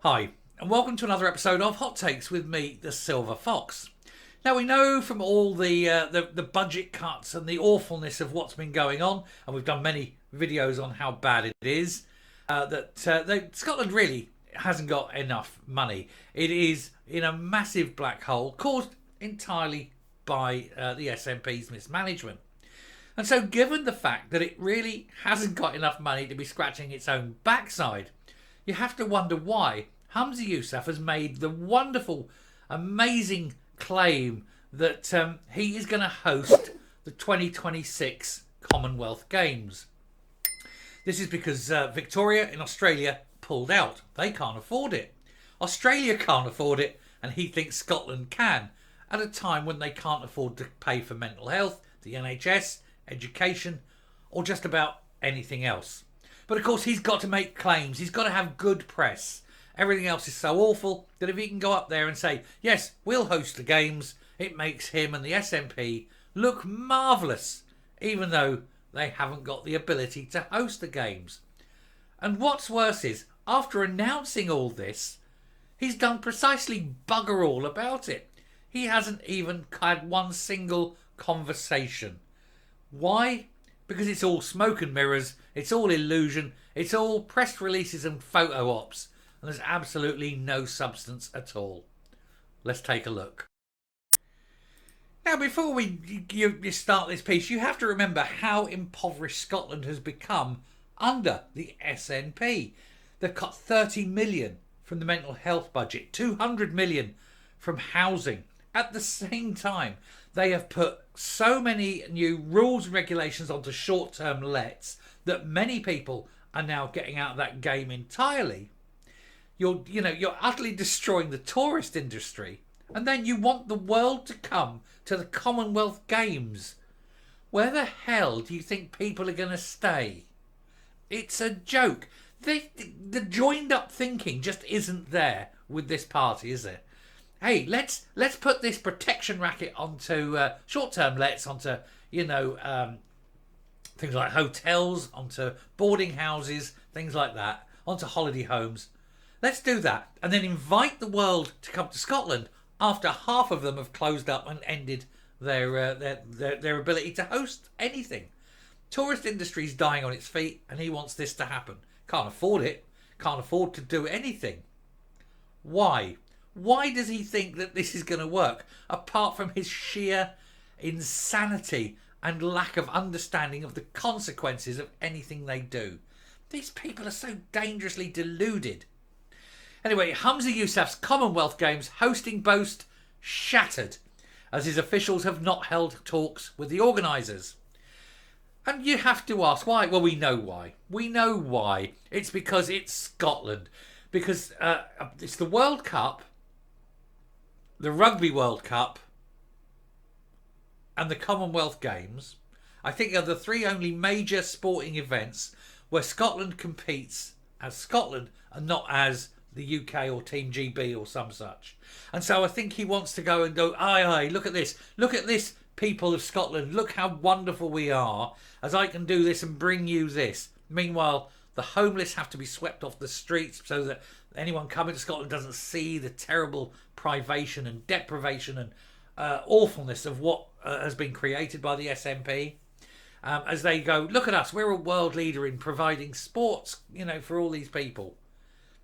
Hi, and welcome to another episode of Hot Takes with me, the Silver Fox. Now we know from all the budget cuts and the awfulness of what's been going on, and we've done many videos on how bad it is, that Scotland really hasn't got enough money. It is in a massive black hole caused entirely by the SNP's mismanagement. And so given the fact that it really hasn't got enough money to be scratching its own backside, you have to wonder why Humza Yousaf has made the wonderful, amazing claim that he is going to host the 2026 Commonwealth Games. This is because Victoria in Australia pulled out. They can't afford it. Australia can't afford it, and he thinks Scotland can, at a time when they can't afford to pay for mental health, the NHS, education, or just about anything else. But of course he's got to make claims. He's got to have good press. Everything else is so awful that if he can go up there and say, yes, we'll host the games, it makes him and the SNP look marvellous, even though they haven't got the ability to host the games. And what's worse is, after announcing all this, he's done precisely bugger all about it. He hasn't even had one single conversation. Why? Because it's all smoke and mirrors, it's all illusion, it's all press releases and photo ops, and there's absolutely no substance at all. Let's take a look. Now, before you start this piece, you have to remember how impoverished Scotland has become under the SNP. They've cut 30 million from the mental health budget, 200 million from housing. At the same time, they have put so many new rules and regulations onto short-term lets that many people are now getting out of that game entirely. You're utterly destroying the tourist industry, and then you want the world to come to the Commonwealth Games. Where the hell do you think people are going to stay? It's a joke. The joined-up thinking just isn't there with this party, is it? Hey, let's put this protection racket onto short-term lets, onto things like hotels, onto boarding houses, things like that, onto holiday homes. Let's do that, and then invite the world to come to Scotland after half of them have closed up and ended their ability to host anything. Tourist industry is dying on its feet, and he wants this to happen. Can't afford it. Can't afford to do anything. Why? Why does he think that this is going to work, apart from his sheer insanity and lack of understanding of the consequences of anything they do? These people are so dangerously deluded. Anyway, Humza Yousaf's Commonwealth Games hosting boast shattered, as his officials have not held talks with the organisers. And you have to ask why. Well, we know why. We know why. It's because it's Scotland. Because it's the World Cup, the Rugby World Cup, and the Commonwealth Games, I think, are the three only major sporting events where Scotland competes as Scotland and not as the UK or Team GB or some such. And so I think he wants to go, aye, look at this, people of Scotland, look how wonderful we are, as I can do this and bring you this. Meanwhile, the homeless have to be swept off the streets so that anyone coming to Scotland doesn't see the terrible privation and deprivation and awfulness of what has been created by the SNP. As they go, look at us, we're a world leader in providing sports, for all these people.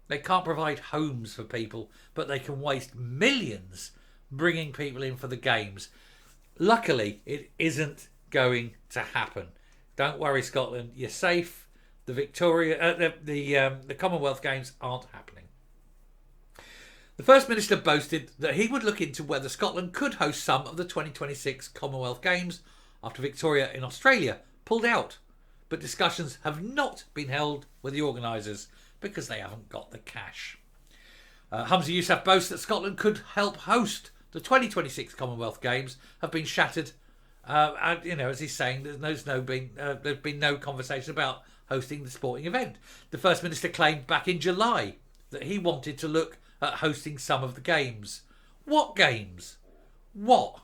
They can't provide homes for people, but they can waste millions bringing people in for the games. Luckily, it isn't going to happen. Don't worry, Scotland, you're safe. The Commonwealth Games aren't happening. The First Minister boasted that he would look into whether Scotland could host some of the 2026 Commonwealth Games after Victoria in Australia pulled out. But discussions have not been held with the organisers because they haven't got the cash. Humza Yousaf boasts that Scotland could help host the 2026 Commonwealth Games have been shattered. And, as he's saying, there's been no conversation about hosting the sporting event. The First Minister claimed back in July that he wanted to look at hosting some of the games. What games? What?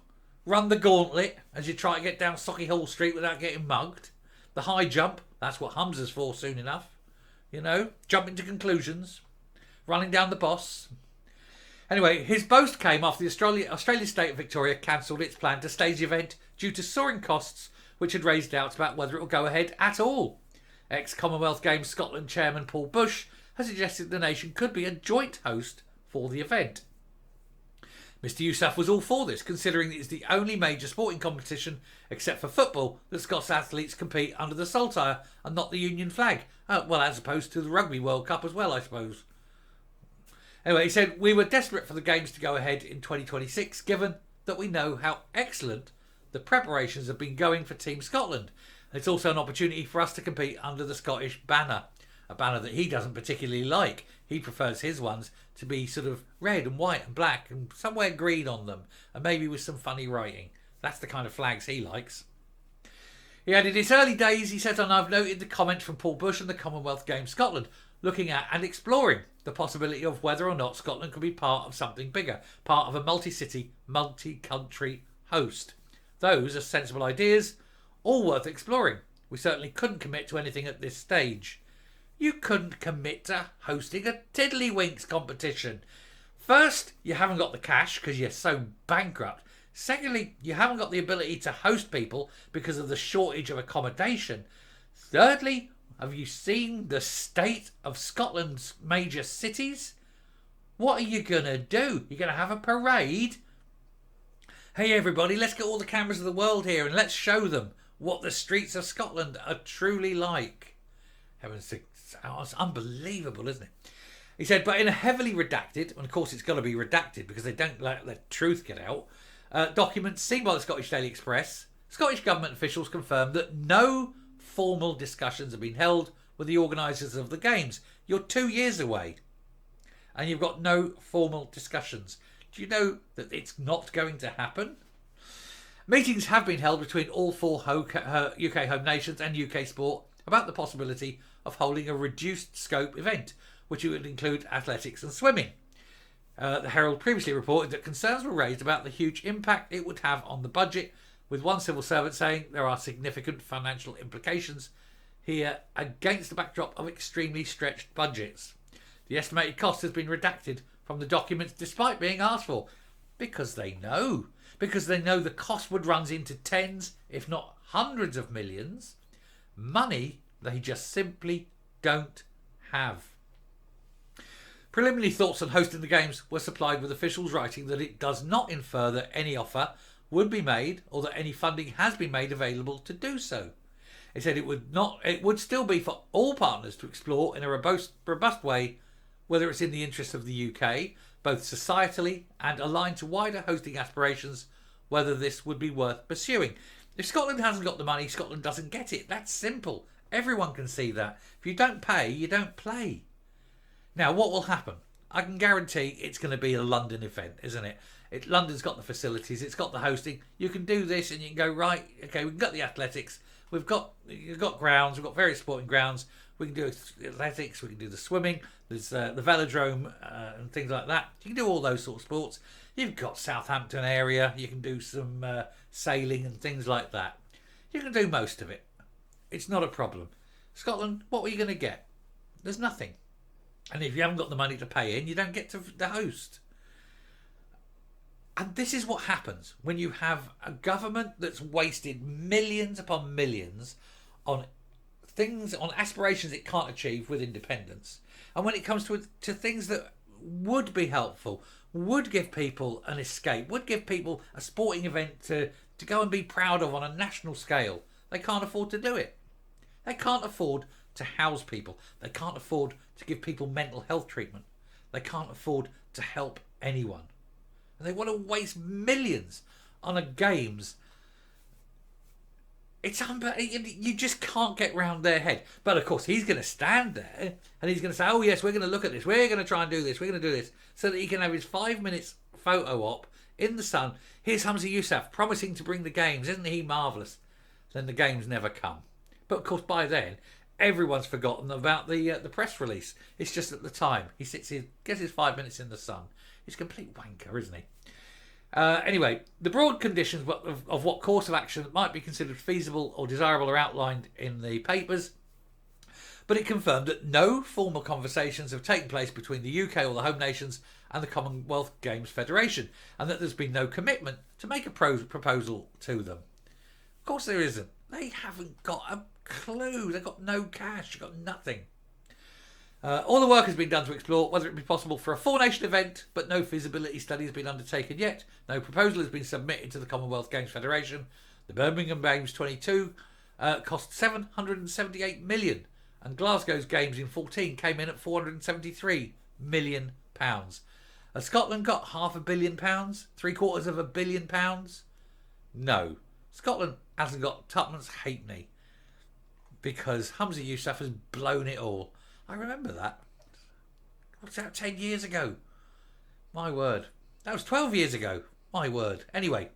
Run the gauntlet as you try to get down Sauchiehall Street without getting mugged? The high jump? That's what Humza's for soon enough. Jumping to conclusions. running down the boss. Anyway, his boast came after the Australian state of Victoria cancelled its plan to stage the event due to soaring costs, which had raised doubts about whether it will go ahead at all. Ex-Commonwealth Games Scotland chairman Paul Bush has suggested the nation could be a joint host for the event. Mr Yousaf was all for this, considering it is the only major sporting competition, except for football, that Scots athletes compete under the saltire and not the Union flag. Well, as opposed to the Rugby World Cup as well, I suppose. Anyway, he said, we were desperate for the Games to go ahead in 2026, given that we know how excellent the preparations have been going for Team Scotland. And it's also an opportunity for us to compete under the Scottish banner, a banner that he doesn't particularly like. He prefers his ones to be sort of red and white and black and somewhere green on them, and maybe with some funny writing. That's the kind of flags he likes. He added, it's early days, he said, and I've noted the comments from Paul Bush and the Commonwealth Games Scotland, looking at and exploring the possibility of whether or not Scotland could be part of something bigger, part of a multi-city, multi-country host. Those are sensible ideas, all worth exploring. We certainly couldn't commit to anything at this stage. You couldn't commit to hosting a Tiddlywinks competition. First, you haven't got the cash because you're so bankrupt. Secondly, you haven't got the ability to host people because of the shortage of accommodation. Thirdly, have you seen the state of Scotland's major cities? What are you going to do? You're going to have a parade? Hey everybody, let's get all the cameras of the world here and let's show them what the streets of Scotland are truly like. Heaven's sakes, it's unbelievable, isn't it? He said, but in a heavily redacted, and of course it's got to be redacted because they don't let the truth get out, documents seen by the Scottish Daily Express, Scottish Government officials confirmed that no formal discussions have been held with the organisers of the Games. You're 2 years away and you've got no formal discussions. Do you know that it's not going to happen? Meetings have been held between all four UK home nations and UK sport about the possibility of holding a reduced scope event, which would include athletics and swimming. The Herald previously reported that concerns were raised about the huge impact it would have on the budget, with one civil servant saying there are significant financial implications here against the backdrop of extremely stretched budgets. The estimated cost has been redacted from the documents despite being asked for, because they know the cost would run into tens, if not hundreds of millions, money they just simply don't have. Preliminary thoughts on hosting the Games were supplied with officials writing that it does not infer that any offer would be made or that any funding has been made available to do so. It said it would still be for all partners to explore in a robust way whether it's in the interest of the UK, both societally and aligned to wider hosting aspirations, whether this would be worth pursuing. If Scotland hasn't got the money, Scotland doesn't get it. That's simple. Everyone can see that. If you don't pay, you don't play. Now, what will happen? I can guarantee it's going to be a London event, isn't it? London's got the facilities, it's got the hosting. You can do this and you can go, right, okay, we've got the athletics, we've got grounds, we've got various sporting grounds, we can do athletics, we can do the swimming, there's the velodrome and things like that. You can do all those sort of sports. You've got Southampton area, you can do some sailing and things like that. You can do most of it. It's not a problem. Scotland, what were you going to get? There's nothing. And if you haven't got the money to pay in, you don't get to the host. And this is what happens when you have a government that's wasted millions upon millions on things, on aspirations it can't achieve with independence. And when it comes to things that would be helpful, would give people an escape, would give people a sporting event to go and be proud of on a national scale, they can't afford to do it. They can't afford to house people. They can't afford to give people mental health treatment. They can't afford to help anyone. And they want to waste millions on a Games. It's you just can't get round their head. But of course, he's going to stand there and he's going to say, oh yes, we're going to look at this. We're going to try and do this. We're going to do this. So that he can have his 5 minutes photo op in the sun. Here's Humza Yousaf promising to bring the Games. Isn't he marvellous? Then the Games never come. But of course, by then, everyone's forgotten about the press release. It's just at the time. He sits here, gets his 5 minutes in the sun. He's a complete wanker, isn't he? Anyway, the broad conditions of what course of action might be considered feasible or desirable are outlined in the papers. but it confirmed that no formal conversations have taken place between the UK or the home nations and the Commonwealth Games Federation, and that there's been no commitment to make a proposal to them. Of course there isn't. They haven't got a clue. They've got no cash. They've got nothing. All the work has been done to explore whether it be possible for a four-nation event, but no feasibility study has been undertaken yet. No proposal has been submitted to the Commonwealth Games Federation. The Birmingham Games 22 cost £778 million, and Glasgow's Games in 14 came in at £473 million. Has Scotland got £500 million? £750 million? No. Scotland hasn't got tuppence halfpenny because Humza Yousaf has blown it all. I remember that. What's that, 10 years ago? My word. That was 12 years ago. My word. Anyway,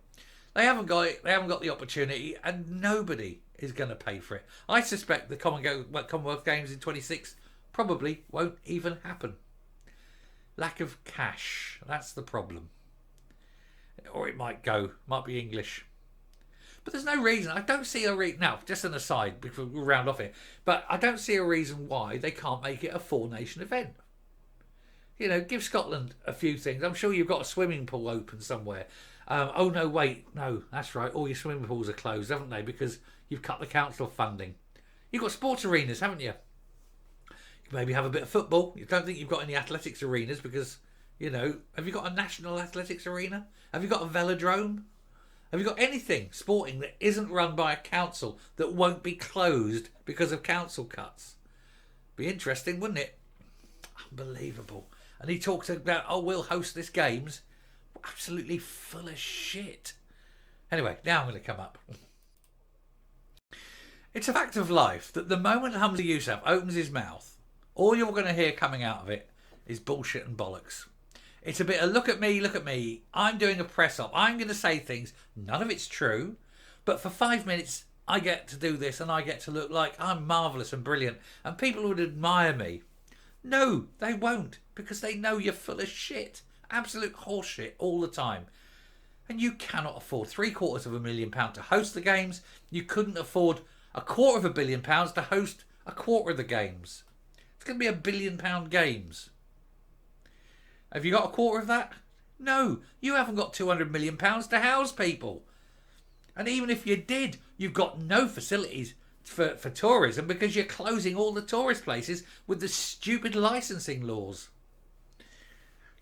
they haven't got it. They haven't got the opportunity, and nobody is going to pay for it. I suspect the Commonwealth Games in 26 probably won't even happen. Lack of cash. That's the problem. Or it might go. Might be English. But there's no reason. I don't see a reason. Now, just an aside, before we'll round off here. But I don't see a reason why they can't make it a four-nation event. You know, give Scotland a few things. I'm sure you've got a swimming pool open somewhere. Oh, no, wait. No, that's right. All your swimming pools are closed, haven't they? Because you've cut the council funding. You've got sports arenas, haven't you? You maybe have a bit of football. You don't think you've got any athletics arenas because, you know, have you got a national athletics arena? Have you got a velodrome? Have you got anything sporting that isn't run by a council that won't be closed because of council cuts? Be interesting, wouldn't it? Unbelievable. And he talks about, oh, we'll host this games. Absolutely full of shit. Anyway, now I'm going to come up. It's a fact of life that the moment Humza Yousaf opens his mouth, all you're going to hear coming out of it is bullshit and bollocks. It's a bit of look at me, I'm doing a press op, I'm going to say things, none of it's true, but for 5 minutes I get to do this and I get to look like I'm marvellous and brilliant and people would admire me. No, they won't, because they know you're full of shit, absolute horseshit all the time. And you cannot afford £750 million to host the games, you couldn't afford £250 million to host a quarter of the games. It's going to be £1 billion games. Have you got a quarter of that? No, you haven't got £200 million to house people. And even if you did, you've got no facilities for tourism because you're closing all the tourist places with the stupid licensing laws.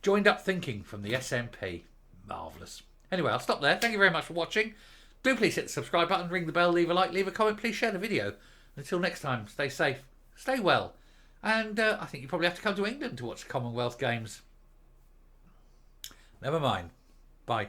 Joined up thinking from the SNP. Marvellous. Anyway, I'll stop there. Thank you very much for watching. Do please hit the subscribe button, ring the bell, leave a like, leave a comment. Please share the video. Until next time, stay safe, stay well. And I think you probably have to come to England to watch the Commonwealth Games. Never mind. Bye.